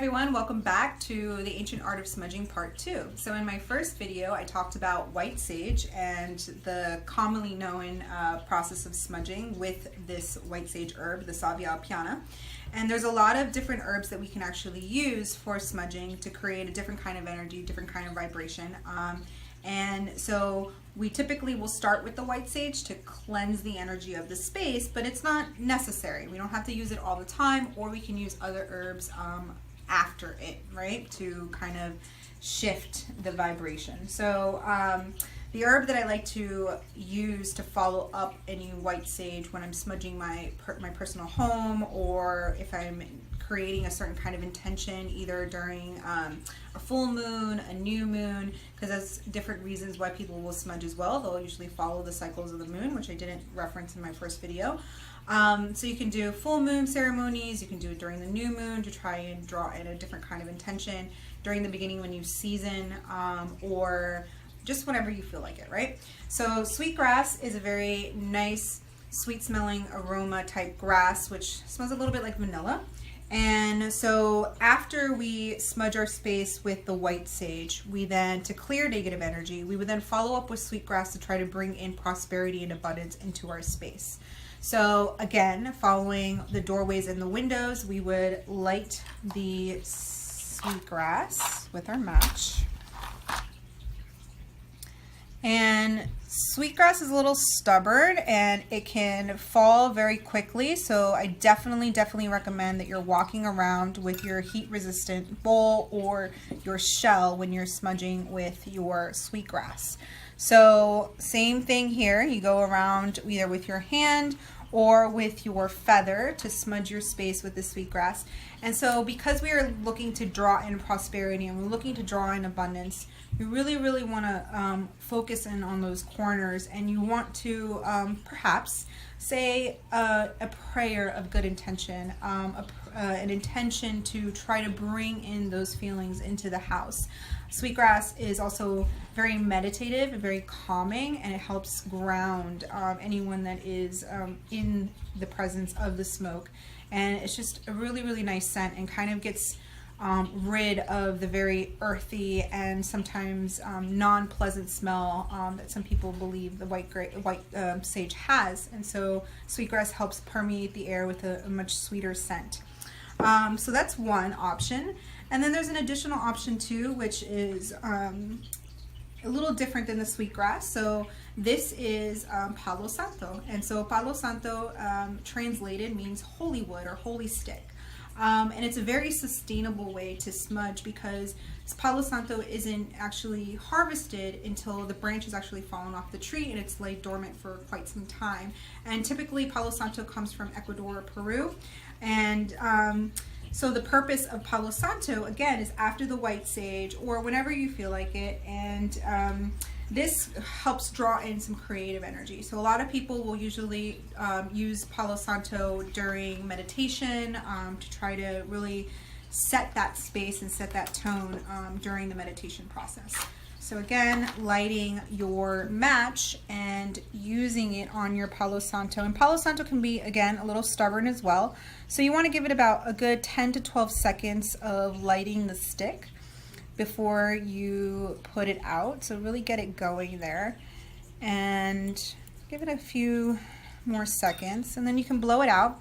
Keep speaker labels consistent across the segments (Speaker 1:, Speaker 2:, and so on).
Speaker 1: everyone, welcome back to the Ancient Art of Smudging Part 2. So in my first video I talked about white sage and the commonly known process of smudging with this white sage herb, the Salvia alpiana. And there's a lot of different herbs that we can actually use for smudging to create a different kind of energy, different kind of vibration. And so we typically will start with the white sage to cleanse the energy of the space, but it's not necessary. We don't have to use it all the time, or we can use other herbs after it, right, to kind of shift the vibration. So the herb that I like to use to follow up any white sage when I'm smudging my personal home, or if I'm creating a certain kind of intention, either during a full moon, a new moon, because that's different reasons why people will smudge as well. They'll usually follow the cycles of the moon, which I didn't reference in my first video. So you can do full moon ceremonies, you can do it during the new moon to try and draw in a different kind of intention, during the beginning of a new season, or just whenever you feel like it, right? So sweetgrass is a very nice, sweet smelling aroma type grass, which smells a little bit like vanilla. And so after we smudge our space with the white sage, we then, to clear negative energy, we would then follow up with sweetgrass to try to bring in prosperity and abundance into our space. So again, following the doorways and the windows, we would light the sweetgrass with our match. And sweetgrass is a little stubborn and it can fall very quickly, so I definitely recommend that you're walking around with your heat resistant bowl or your shell when you're smudging with your sweetgrass. So same thing here, you go around either with your hand or with your feather to smudge your space with the sweetgrass. And so because we are looking to draw in prosperity and we're looking to draw in abundance, you really want to focus in on those corners, and you want to perhaps say a prayer of good intention, an intention to try to bring in those feelings into the house. Sweetgrass is also very meditative and very calming, and it helps ground anyone that is in the presence of the smoke. And it's just a really nice scent, and kind of gets rid of the very earthy and sometimes non-pleasant smell that some people believe the white sage has. And so sweetgrass helps permeate the air with a much sweeter scent. So that's one option. And then there's an additional option too, which is a little different than the sweetgrass. So this is Palo Santo. And so Palo Santo translated means holy wood or holy stick. And it's a very sustainable way to smudge, because Palo Santo isn't actually harvested until the branch has actually fallen off the tree and it's laid dormant for quite some time. And typically Palo Santo comes from Ecuador or Peru. And so the purpose of Palo Santo, again, is after the white sage or whenever you feel like it. And this helps draw in some creative energy. So a lot of people will usually use Palo Santo during meditation to try to really set that space and set that tone during the meditation process. So again, lighting your match and using it on your Palo Santo. And Palo Santo can be, again, a little stubborn as well. So you want to give it about a good 10 to 12 seconds of lighting the stick before you put it out. So really get it going there, and give it a few more seconds, and then you can blow it out,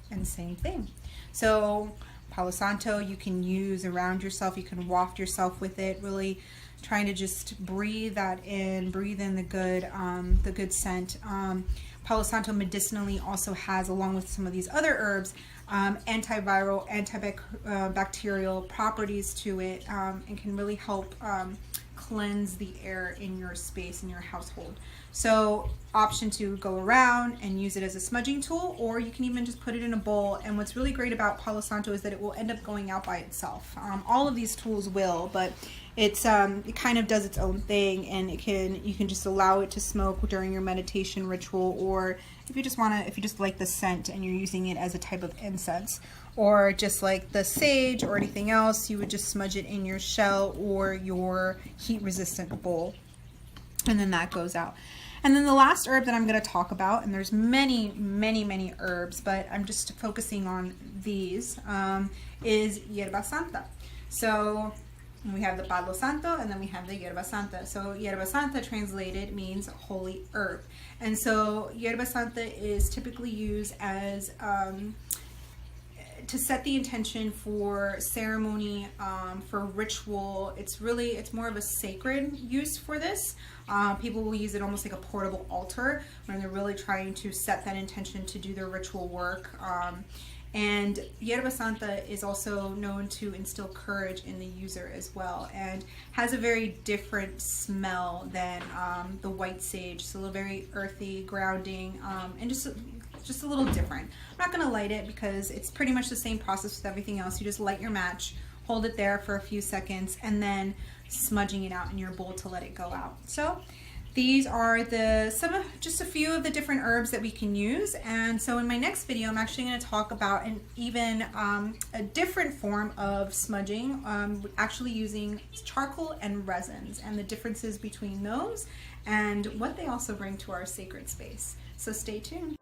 Speaker 1: and same thing. So Palo Santo you can use around yourself, you can waft yourself with it, really trying to just breathe that in, breathe in the good scent. Palo Santo medicinally also has, along with some of these other herbs, antiviral, antibacterial properties to it, and can really help cleanse the air in your space, in your household. So option to go around and use it as a smudging tool, or you can even just put it in a bowl. And what's really great about Palo Santo is that it will end up going out by itself. All of these tools will, but it's it kind of does its own thing, and you can just allow it to smoke during your meditation ritual, or if you just like the scent and you're using it as a type of incense, or just like the sage or anything else, you would just smudge it in your shell or your heat resistant bowl, and then that goes out. And then the last herb that I'm going to talk about, and there's many, many, many herbs, but I'm just focusing on these, is Hierba Santa. So we have the Palo Santo, and then we have the Hierba Santa. So Hierba Santa translated means holy herb. And so Hierba Santa is typically used as to set the intention for ceremony, for ritual. It's more of a sacred use for this. People will use it almost like a portable altar when they're really trying to set that intention to do their ritual work. And Hierba Santa is also known to instill courage in the user as well, and has a very different smell than the white sage. So a very earthy, grounding, and just a little different. I'm not going to light it because it's pretty much the same process with everything else. You just light your match, hold it there for a few seconds, and then smudging it out in your bowl to let it go out. So these are just a few of the different herbs that we can use. And so in my next video, I'm actually going to talk about a different form of smudging, actually using charcoal and resins, and the differences between those and what they also bring to our sacred space. So stay tuned.